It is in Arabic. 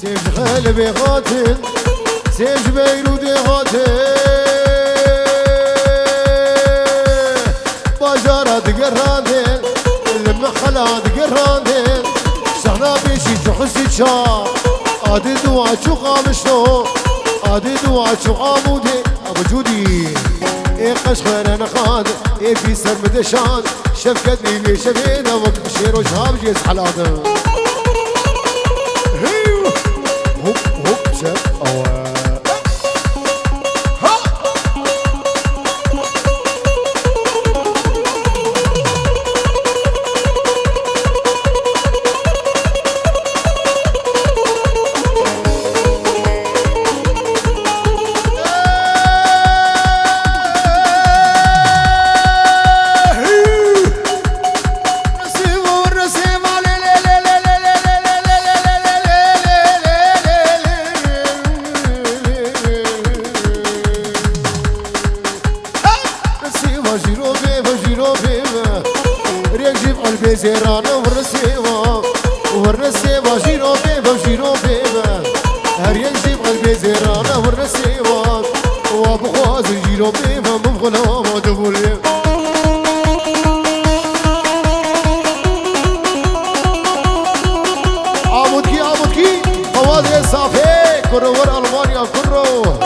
سيف قلبي قاتل سيف بيرودي قاتل باجارات قرادل المحلات قرادل سهنا بيشي تحسي تشار عادي دواء شو قامشتو عادي دواء شو قامودي ابو جودي ايه قشخر انا خاد ايه في سر مدشان شفكتني لي شفينا وقت بشير وشهاب جيس حلاده هيو هوب هوب شف اوه زيرانه ورسيوا ورسيوا جيرو بيبا جيرو بيبا هر ينجيب قلبي زيرانه ورسيوا وابخواز جيرو بيبا مبغلا ما تقولي عبودكي عبودكي فواز صافي كرو ور المانيا كرو